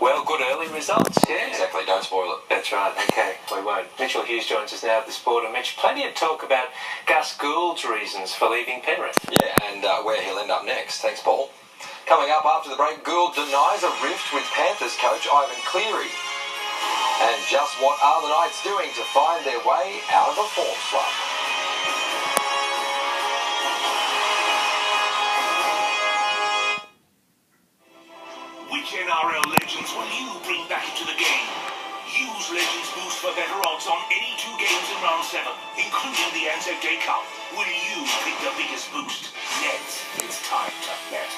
Well, good early results, yeah. Exactly, don't spoil it. That's right, okay, we won't. Mitchell Hughes joins us now at the Sport. And Mitch, plenty of talk about Gus Gould's reasons for leaving Penrith. Yeah, and where he'll end up next. Thanks, Paul. Coming up after the break, Gould denies a rift with Panthers coach Ivan Cleary. And just what are the Knights doing to find their way out of a form slump? Which NRL legends will you bring back into the game? Use Legends Boost for better odds on any 2 games in round 7, including the Anzac Day Cup. Will you pick the biggest boost? Neds, it's time to bet.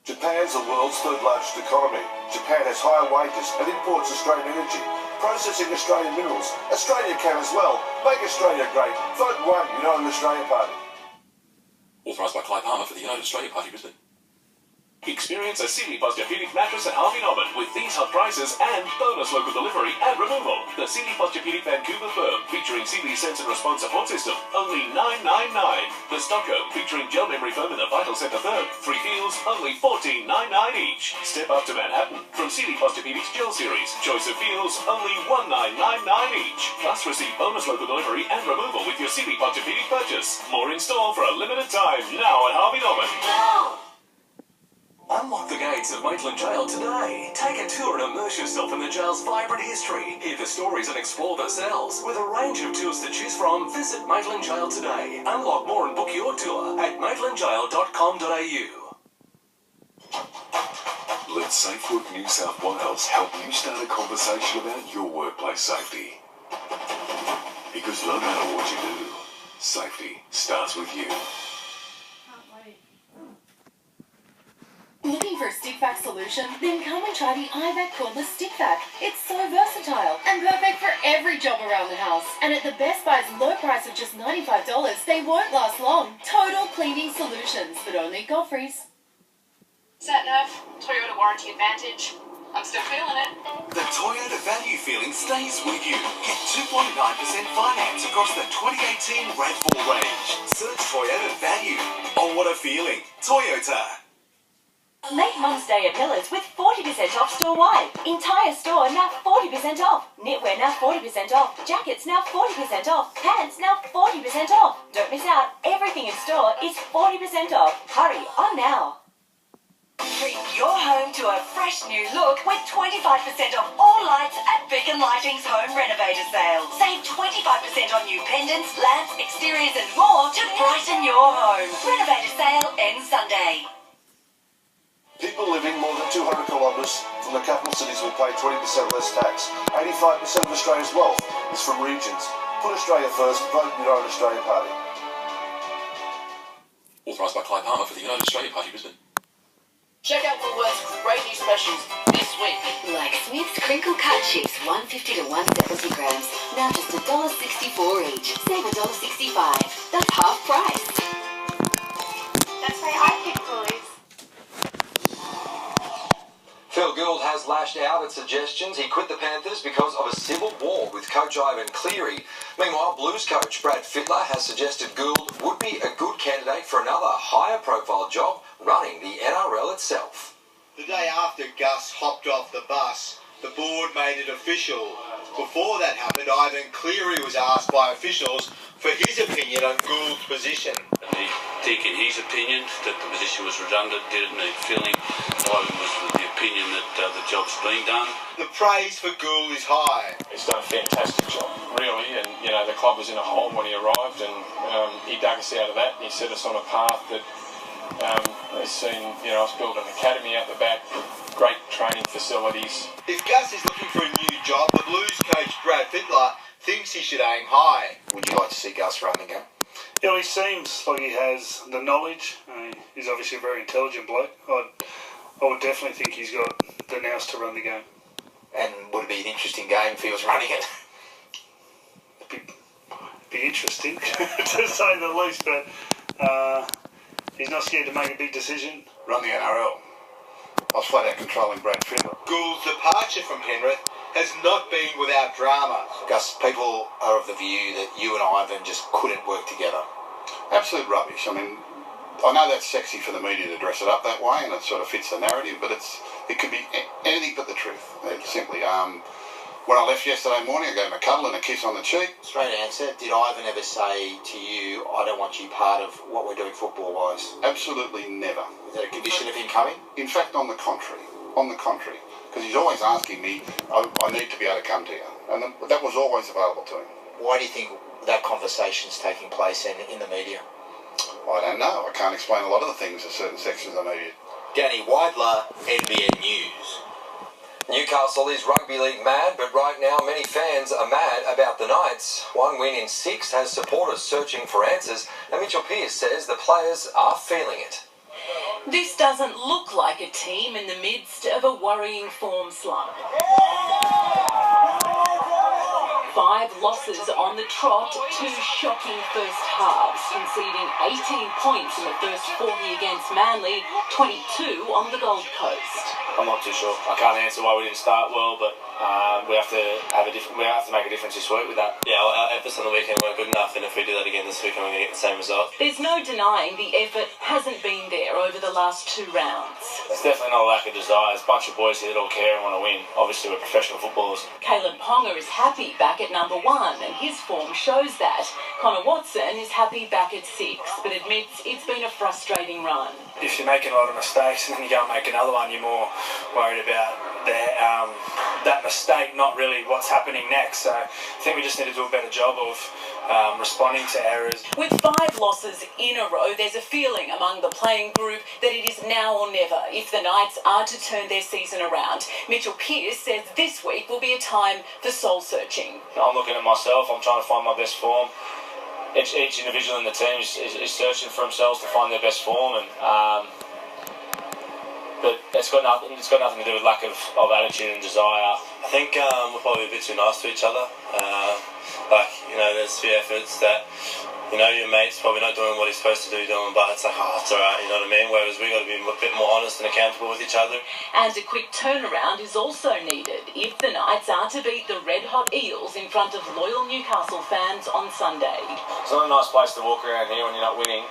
Japan's the world's third largest economy. Japan has higher wages and imports Australian energy, processing Australian minerals. Australia can as well. Make Australia great. Vote 1 United Australia Party. Authorised by Clive Palmer for the United Australia Party, Brisbane. Experience a Sealy Posturepedic mattress at Harvey Norman with these hot prices and bonus local delivery and removal. The Sealy Posturepedic Vancouver Firm featuring Sealy Sense and Response Support System, only $9.99. The Stocko featuring Gel Memory Foam in the Vital Centre Third, 3 feels, only $14.99 each. Step up to Manhattan from Sealy Posturepedic's Gel Series. Choice of feels, only $19.99 each. Plus receive bonus local delivery and removal with your Sealy Posturepedic purchase. More in store for a limited time now at Harvey Norman. Unlock the gates of Maitland Jail today. Take a tour and immerse yourself in the jail's vibrant history. Hear the stories and explore the cells. With a range of tours to choose from, visit Maitland Jail today. Unlock more and book your tour at maitlandjail.com.au. Let SafeWork New South Wales help you start a conversation about your workplace safety. Because no matter what you do, safety starts with you. Looking for a stick vac solution? Then come and try the iVac cordless stick vac. It's so versatile and perfect for every job around the house. And at the Best Buy's low price of just $95, they won't last long. Total cleaning solutions, but only Godfrey's. Sat-nav, Toyota Warranty Advantage. I'm still feeling it. The Toyota value feeling stays with you. Get 2.9% finance across the 2018 RAV4 range. Search Toyota value. Oh, what a feeling. Toyota. Late Mum's Day at Miller's with 40% off store-wide. Entire store now 40% off. Knitwear now 40% off. Jackets now 40% off. Pants now 40% off. Don't miss out. Everything in store is 40% off. Hurry, on now. Treat your home to a fresh new look with 25% off all lights at Beacon Lighting's Home Renovator Sale. Save 25% on new pendants, lamps, exteriors and more to brighten your home. Renovator Sale ends Sunday. People living more than 200 kilometres from the capital cities will pay 20% less tax. 85% of Australia's wealth is from regions. Put Australia first, vote United Australia Party. Authorised by Clive Palmer for the United Australia Party, Brisbane. Check out Woolworth's great new specials this week. Like Smith's Crinkle Cut Chips, 150 to 170 grams. Now just $1.64 each. Save $1.65. That's half price. That's why I pick Woolies. Phil Gould has lashed out at suggestions he quit the Panthers because of a civil war with coach Ivan Cleary. Meanwhile, Blues coach Brad Fittler has suggested Gould would be a good candidate for another higher profile job running the NRL itself. The day after Gus hopped off the bus, the board made it official. Before that happened, Ivan Cleary was asked by officials for his opinion on Gould's position. He think in his opinion that the position was redundant, didn't need filling. Ivan was of the opinion that the job's been done. The praise for Gould is high. He's done a fantastic job, really, and the club was in a hole when he arrived, and he dug us out of that, and he set us on a path that has seen us build an academy out the back, great training facilities. If Gus is looking for a new job, the Blues coach Brad Fittler thinks he should aim high. Would you like to see Gus run again? Yeah, he seems like he has the knowledge. He's obviously a very intelligent bloke. I would definitely think he's got the nous to run the game. And would it be an interesting game if he was running it? It'd be interesting, to say the least, but he's not scared to make a big decision. Run the NRL. I was flat out controlling Brad Fittler. Gould's departure from Penrith has not been without drama. Gus, people are of the view that you and Ivan just couldn't work together. Absolute rubbish. I mean, I know that's sexy for the media to dress it up that way, and it sort of fits the narrative, but it could be anything when I left yesterday morning, I gave him a cuddle and a kiss on the cheek. Straight answer. Did Ivan ever say to you, I don't want you part of what we're doing football-wise? Absolutely never. Is that a condition of him coming? In fact, on the contrary. On the contrary. Because he's always asking me, I need to be able to come to you. And that was always available to him. Why do you think that conversation's taking place in the media? I don't know. I can't explain a lot of the things that certain sections of the media. Danny Weidler, NBN News. Newcastle is rugby league mad, but right now many fans are mad about the Knights. 1 win in 6 has supporters searching for answers, and Mitchell Hughes says the players are feeling it. This doesn't look like a team in the midst of a worrying form slump. 5 losses on the trot, 2 shocking first halves, conceding 18 points in the first 40 against Manly, 22 on the Gold Coast. I'm not too sure. I can't answer why we didn't start well, but we have to make a difference this week with that. Yeah, our efforts on the weekend weren't good enough, and if we do that again this weekend, we're going to get the same result. There's no denying the effort hasn't been there over the last 2 rounds. It's definitely not a lack of desire. There's a bunch of boys here that all care and want to win. Obviously, we're professional footballers. Kalen Ponga is happy back at number 1, and his form shows that. Connor Watson is happy back at 6, but admits it's been a frustrating run. If you're making a lot of mistakes and then you go and make another one, you're more worried about that mistake, not really what's happening next. So I think we just need to do a better job of responding to errors. With 5 losses in a row, there's a feeling among the playing group that it is now or never if the Knights are to turn their season around. Mitchell Hughes says this week will be a time for soul-searching. I'm looking at myself. I'm trying to find my best form. Each individual in the team is searching for themselves to find their best form, and but it's got nothing to do with lack of attitude and desire. I think we're probably a bit too nice to each other. There's a few efforts that, your mate's probably not doing what he's supposed to do doing, but it's like, oh, it's alright, you know what I mean? Whereas we got to be a bit more honest and accountable with each other. And a quick turnaround is also needed if the Knights are to beat the red-hot Eels in front of loyal Newcastle fans on Sunday. It's not a nice place to walk around here when you're not winning.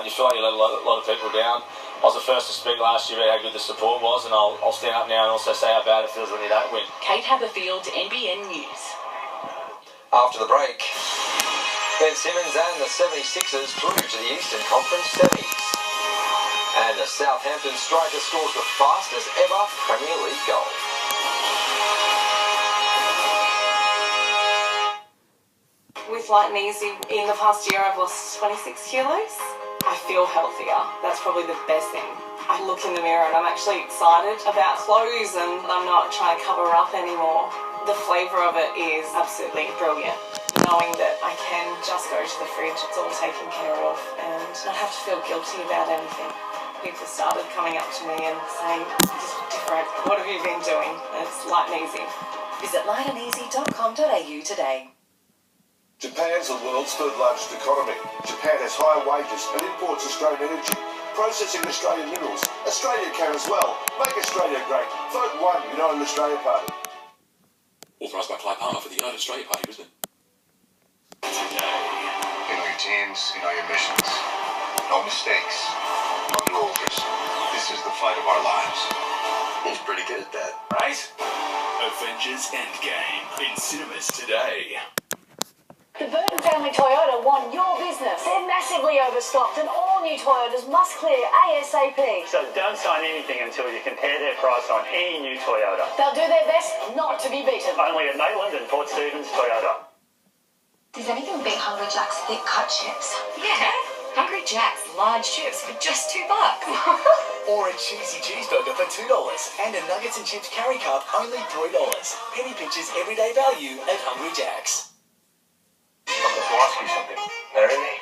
You feel like you let a lot of people down. I was the first to speak last year about how good the support was, and I'll stand up now and also say how bad it feels when you don't win. Kate Haberfield, NBN News. After the break, Ben Simmons and the 76ers through to the Eastern Conference semis. And the Southampton striker scores the fastest ever Premier League goal. With Light and Easy, in the past year I've lost 26 kilos. I feel healthier. That's probably the best thing. I look in the mirror and I'm actually excited about clothes and I'm not trying to cover up anymore. The flavour of it is absolutely brilliant. Knowing that I can just go to the fridge, it's all taken care of, and not have to feel guilty about anything. People started coming up to me and saying, "This is different. What have you been doing?" And it's Light and Easy. Visit lighandeasy.com.au today. Japan's the world's 3rd largest economy. Japan has higher wages and imports Australian energy, processing Australian minerals. Australia can as well. Make Australia great. Vote 1 United Australia Party. Authorised by Clive Palmer for the United Australia Party, Brisbane. You know your teams, you know your missions. No mistakes, no do-overs. This is the fight of our lives. He's pretty good at that, right? Avengers Endgame in cinemas today. The Burton family Toyota won your business. They're massively overstocked and all new Toyotas must clear ASAP. So don't sign anything until you compare their price on any new Toyota. They'll do their best not to be beaten. Only at Maitland and Port Stephens Toyota. Does anyone beat Hungry Jack's thick cut chips? Yeah, Hungry Jack's large chips for just $2. Or a cheesy cheeseburger for $2. And a nuggets and chips carry cup only $3. Penny pinches everyday value at Hungry Jack's. I've got to ask you something. Marry me?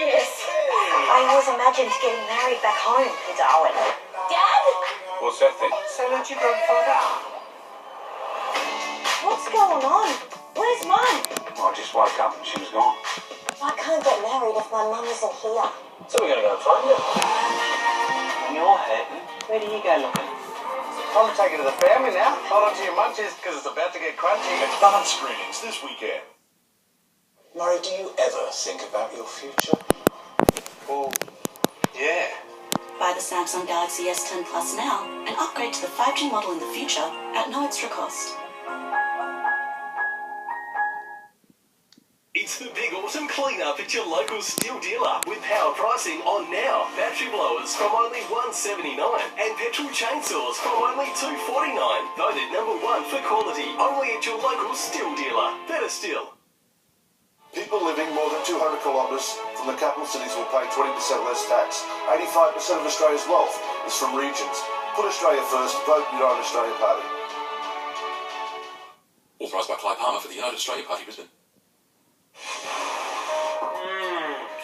Yes. I always imagined getting married back home in Darwin. Dad? What's that thing? So don't you grandfather? What's going on? Where's Mum? I just woke up and she was gone. I can't get married if my mum isn't here. So we're going to go and find her. When you're hurting, where do you go looking? Time to take it to the family now. Hold on to your munchies because it's about to get crunchy. Advanced screenings this weekend. Murray, do you ever think about your future? Well, yeah. Buy the Samsung Galaxy S10 Plus now and upgrade to the 5G model in the future at no extra cost. It's the big autumn clean-up at your local steel dealer with power pricing on now. Battery blowers from only $179 and petrol chainsaws from only $249. Voted #1 for quality. Only at your local steel dealer. Better still. People living more than 200 kilometres from the capital cities will pay 20% less tax. 85% of Australia's wealth is from regions. Put Australia first. Vote United Australia Party. Authorised by Clive Palmer for the United Australia Party, Brisbane.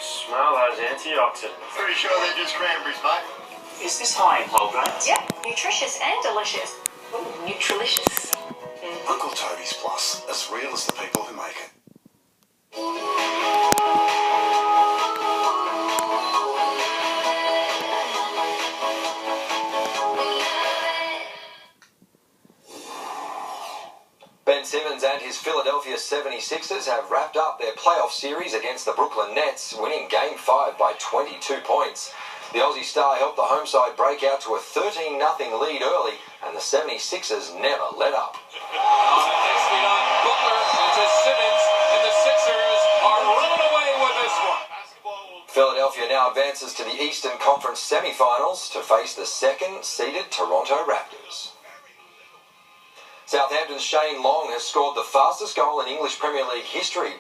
Smell those antioxidants. Pretty sure they're just cranberries, mate. Is this high in whole grains? Yep, nutritious and delicious. Ooh, Nutrilicious. Uncle Toby's Plus, as real as the people who make it. Ben Simmons and his Philadelphia 76ers have wrapped up their playoff series against the Brooklyn Nets, winning Game 5 by 22 points. The Aussie star helped the home side break out to a 13-0 lead early, and the 76ers never let up. Nicely done, Butler into Simmons, and the Sixers are running away with this one. Philadelphia now advances to the Eastern Conference semi-finals to face the second-seeded Toronto Raptors. Southampton's Shane Long has scored the fastest goal in English Premier League history.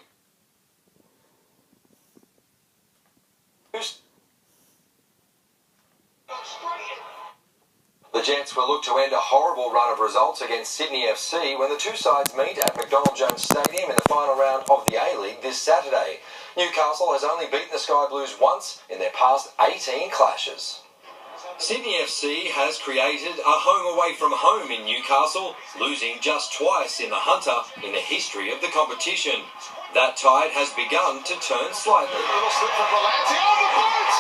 The Jets will look to end a horrible run of results against Sydney FC when the two sides meet at McDonald Jones Stadium in the final round of the A-League this Saturday. Newcastle has only beaten the Sky Blues once in their past 18 clashes. Sydney FC has created a home away from home in Newcastle, losing just twice in the Hunter in the history of the competition. That tide has begun to turn slightly. Little slip from Valenti on the boats!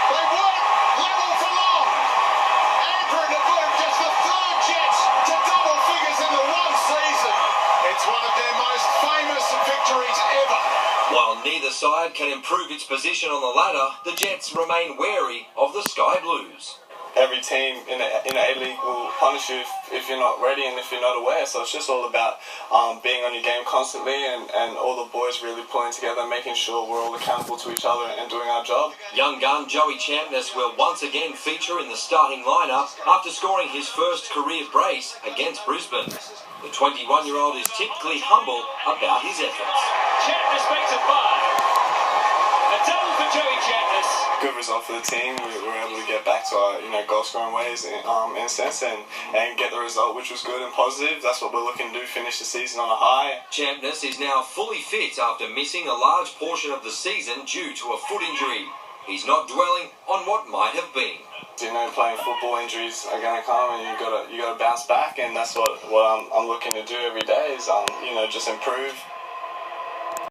They weren't level for long. Anchoring the boat, just the third Jets to double figures in the one season. It's one of their most famous victories ever. While neither side can improve its position on the ladder, the Jets remain wary of the Sky Blues. Every team in the A-League will punish you if you're not ready and if you're not aware. So it's just all about being on your game constantly and all the boys really pulling together, making sure we're all accountable to each other and doing our job. Young gun Joey Champness will once again feature in the starting lineup after scoring his first career brace against Brisbane. The 21-year-old is typically humble about his efforts. Champness makes a 5. A double for Joey Champness. Good result for the team. We were able to get back to our goal-scoring ways in a sense and get the result, which was good and positive. That's what we're looking to do, finish the season on a high. Champness is now fully fit after missing a large portion of the season due to a foot injury. He's not dwelling on what might have been. Playing football, injuries are going to come, and you got to bounce back, and that's what I'm looking to do every day is just improve.